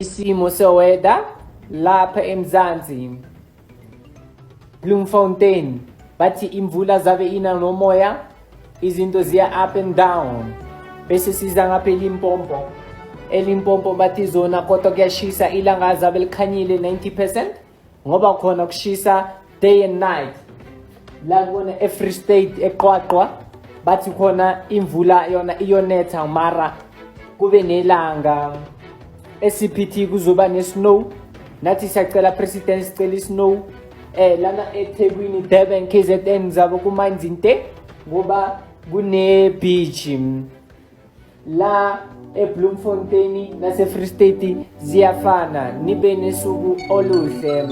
Isimo seweda lapha eMzansi Bloemfontein bathi imvula zabe ina nomoya izinto ziya up and down bese siza ngapha eLimpopo bathi zona kodwa kuyashisa ilanga zabe likhanyile 90% ngoba khona kushisa day and night la kubona eFree State eQwaqwa bathi khona imvula yona iyonetha mara kube nelanga eCPT kuzoba nesnow nathi siyacela president sicela isnow lana eThekwini Durban KZN zabo kumanzi inte ngoba kune beach la eBloemfontein nase Free State ziyafana nibe nesuku oluhle.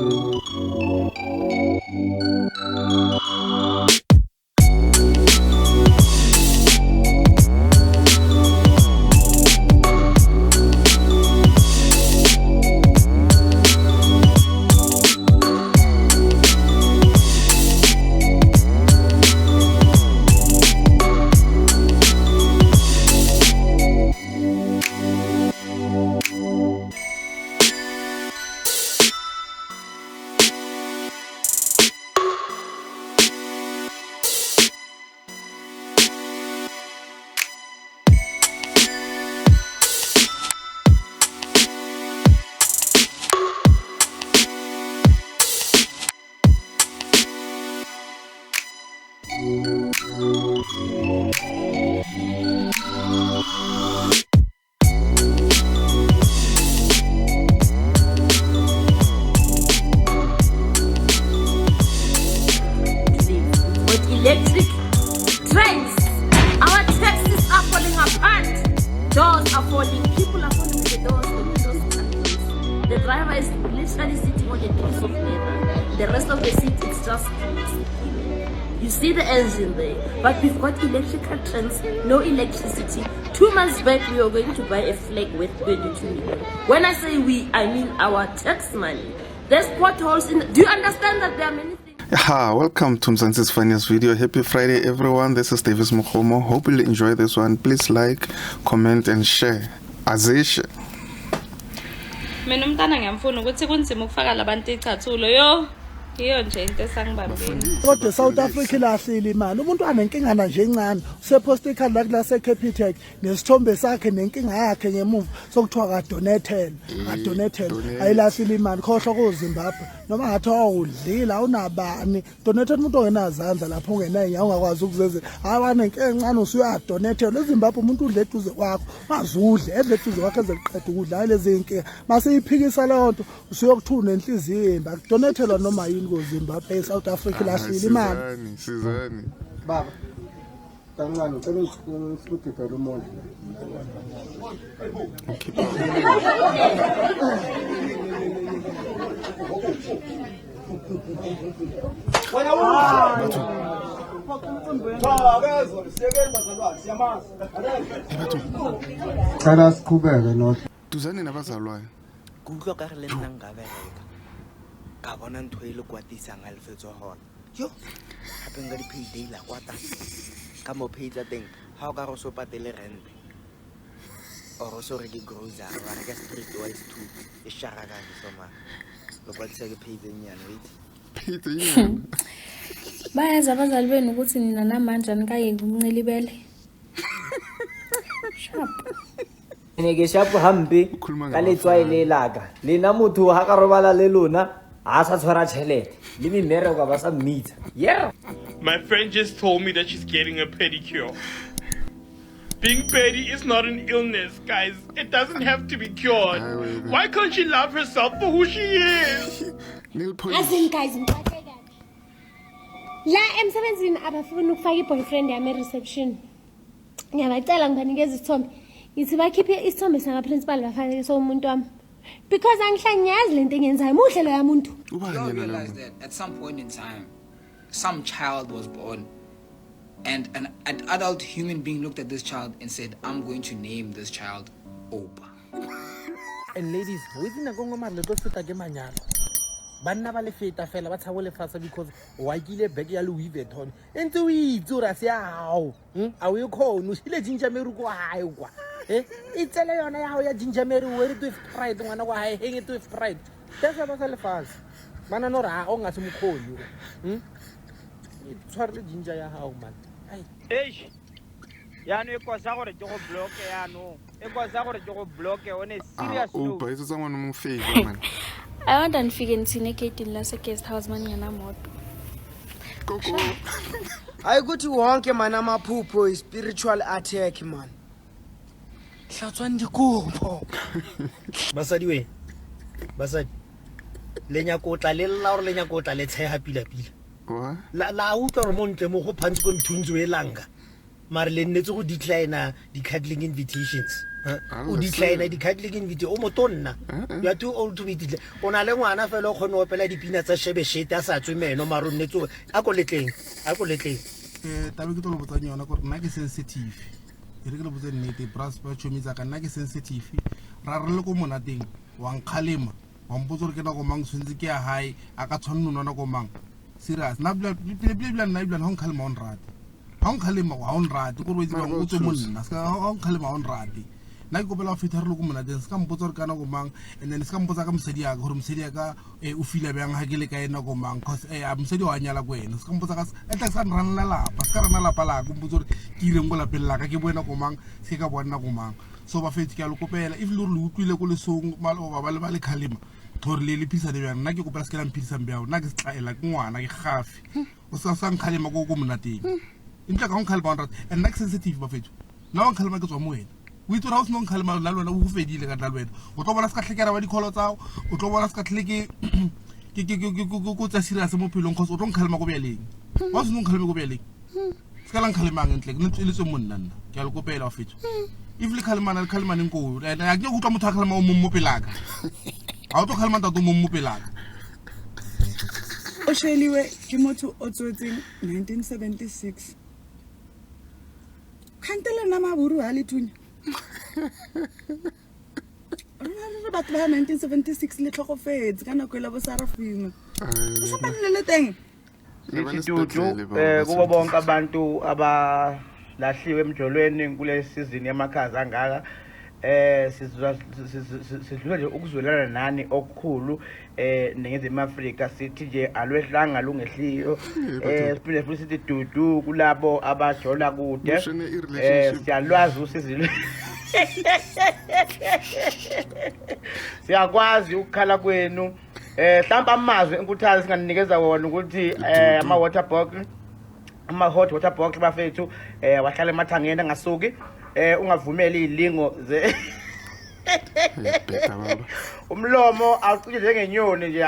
Electric trains, our taxis are falling apart, doors are falling, people are falling with the doors, the windows are closed. The driver is literally sitting on a piece of leather. The rest of the seat is just you see the engine there, but we've got electrical trains, no electricity. 2 months back we were going to buy a flag worth 22 million. When I say we, I mean our tax money. There's potholes in do you understand that there are many things? Welcome to Mzansi's Finest video. Happy Friday everyone. This is Davis Mukhomo. Hope you'll enjoy this one. Please like, comment and share. Azisha. Mina umntana ngiyamfuna ukuthi kunzima ukufaka labantu icathulo yo. Iyo nje into esangibambeni. Kodwa South Africa ilahlile imali. Umuntu anenkinga nje encane. Usepost ikhadi lakhe lase Capitec nesithombe sakhe nenkinga yakhe ngemuva sokuthiwa ka donatel. Ayilahlile imali khohlwa ko Zimbabwe. Noma ngathi awudlila awunabani. Donatel umuntu ongenazandla lapho ungenenyawo ungakwazi ukuzeze. Abane inkinga encane usuya donatel. EZimbabwe umuntu udle eduze kwakho. Mazudle edle eduze kwakhe ezeqeda ukudla lezi inkinga. Mase iphikisa lonto usuyokuthuna enhliziyo imba. Donatel noma Zimbabwe, South Africa lahlile imali. Sizani. Baba. Kancane ucela usikhiphe umoya. Okay. Cela siqhubeke no. Tuzani nabazalwayo. Kutlwa ka re le nna nka bereka ka bona ntho e le kwatisa nga lefetso hona yo hape nga di payday la kwata ka mo pay tsa teng ha o ka go so patele rent o so re di grocery wa re ka street wise too e shara ka di soma lo kwatisa ke pay nyana wait bayazi abazali benu ukuthi nina namanje nikaye kumncelibele sharp Neke shapo hambe ka letswae le laka lena motho ha ka robala le lona a sa tshwara tšhelete le mmereko ba sa mmita yeah. My friend just told me that she's getting a pedicure. Being petty is not an illness, guys. It doesn't have to be cured. Why can't she love herself for who she is? Listen guys, la emsebenzini abafuna ukufaka iboyfriend yami reception. Ngiyabacela ngibanikeze isithombe. Yithi bakhiphe isithombe sanga principal bafake so umuntu wami. Because angihlanyazi lento engenzayo muhle lo yamuntu. You don't realize that at some point in time some child was born and an adult human being looked at this child and said, I'm going to name this child Opa. And ladies, within a gongo mar le to feta ke manyalo. Banna ba le feta fela ba tshabo le fasa because wa kile bag ya Louis Vuitton. Ntse o itse ra se a o. A o e khona o shile jinja meruko a hae kwa. itsele yona ya hao ya ginger mary o ere to fried ngwana kwa hae heng to fried tsa ba sa lefase mana no ra o nga se mokholi tshware ginger ya hao man yano e kosa gore ke go block yano e kosa gore ke go block on a serious note it's someone mo favor man I want to figure nsine gate la se guest house man yana moto koko ayikuthi wonke mana amaphupho spiritual attack man hlatswana dikopo basadi we basadi lenya kotla le lla gore lenya kotla le tsheha pila la utlwa re montle mo go phantsi go nthunzo e langa mare le nnetse go decline di cuddling invitations o decline di cuddling invitation o motonna you are too old to be decline ona le ngwana fela o khone opela dipina tsa shebeshete a sa tswe meno mare o nnetse a ko letleng tabe ke tlo botsa nyona gore nna ke sensitive re ke le botsa nnete brass ba chomitsa ka nna ke sensitive ra re le go monateng wa nkgalema wa mpotsa gore ke na go mang tshwentse ke ya hae a ka tshwanno nona go mang serious na bla nna ibla hong khalema on rate hong khalema wa on rate go rwetse ba go tswe monna ska hong khalema on rate na ke kopela fitha re le go monateng ska mpotsa gore kana go mang and then ska mpotsa ka mosedi ya gore mosedi ya ka o fila bjang ha ke le ka ena go mang cause mosedi wa nyala go ena ska mpotsa ka etla sa rana la lapa ska rana lapa la go mpotsa gore ke ireng go lapeng la ka ke boena go mang se ka bona go mang so ba fetse ke a lo kopela if le re utlwile go le song malo ba le khalema gore le phisa de bjang nna ke kopela se ke la mphisa mbjao nna ke se tlaela ke ngwana ke gafi o sa nkhalema go monateng intla ka nkhalema on rate and next sensitive ba fetso na on khalema ke tswa mo wena o itse ra o se no nkhalema la lona o go fedile ka dlalwena o tlo bona se ka tlhekera ba dikholo tsao o tlo bona se ka tlheke ke tsa serious mo phelong cause o tlo nkhalema go bjaleng wa se no nkhalema go bjaleng se ka la nkhalemang ntle ke le tswe monna nna ke a le kopela wa fetso if le khalemana nko ya ke go tla motho a khalema o mo pelaka a o tlo khalema ntato mo pelaka o sheliwe ke motho o tswetseng 1976 khantele na maburu ha le thunya re batho ba 1976 le tlhogofetse ka nako e la bo Sarafina o sa panele teng isitutu kubo bonke abantu abalahliwe emjolweni kule season yamakhazi angaka sidlula nje ukuzwelana nani okukhulu nengezema Afrika sithi nje alwehlanga lungehliyo siphinde futhi sithi dudu kulabo abajola kude siyalwazi usizilo siyakwazi ukukhala kwenu hlamba amazwi enkuthazi singanikeza wona ukuthi ama water bottle ama hot water bottle bafethu wahlala emathangeni angasuki ungavumeli ilingo ze umlomo awucije njengenyoni nje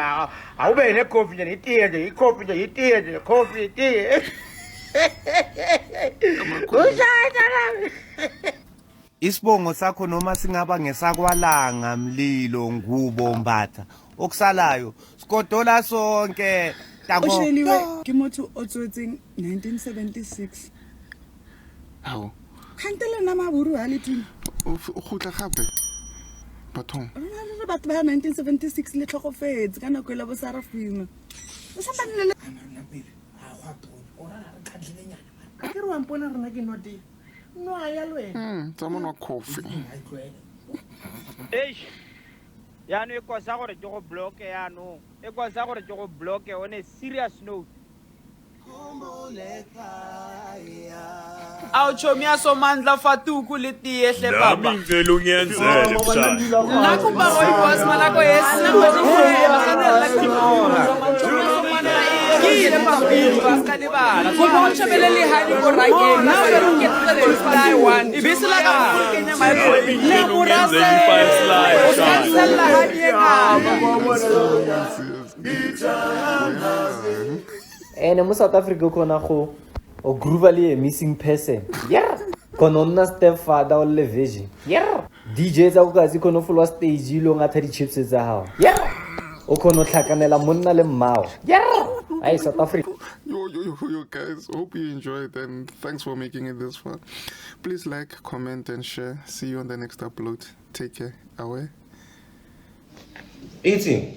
awube ne coffee nje itiye nje icoffee nje itiye nje coffee itiye Isibongo sakho noma singaba ngesakwalanga mlilo ngubo mbatha okusalayo sikodola sonke tango osheliwe ke motho o tswetseng 1976 hawo khantele na maburu ha le thunya o khutla gape bathong re batho ba 1976 le tlhogofetse ka nako e la bo Sarafina o sa panele ha gwa tona ora re khadile nyana ke re wa mpona rena ke noti no aya lwena someone wa coffee yano e kosa gore ke go block yano e kosa gore ke go block on a serious note awuchomia somandla fatuku litiyehle baba nami ngivela ungiyenzele mshana nakuba boyboss malako yesina kile papiri baskadibala kuba uchabelele hani korakeni na uketele fly one ibisila ka kenya mayo le kurase uskansela hani ene mo South Africa khona go o groove le missing person yeah kononna stepfather o le virgin yeah DJ tsa go kazi khona follow stage lo nga thadi chips tsa hao yeah o khona tlhakanela monna le mmao yeah hey South Africa yo guys, hope you enjoyed and thanks for making it this far. Please like, comment and share. See you on the next upload. Take care. Away. 18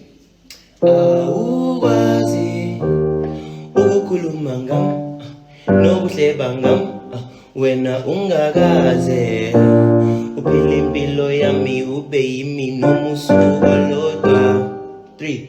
ukwazi ukukhuluma ngam nokuhleba ngam wena ungakaze uphila impilo yami ube yimi noma usuku olodwa 3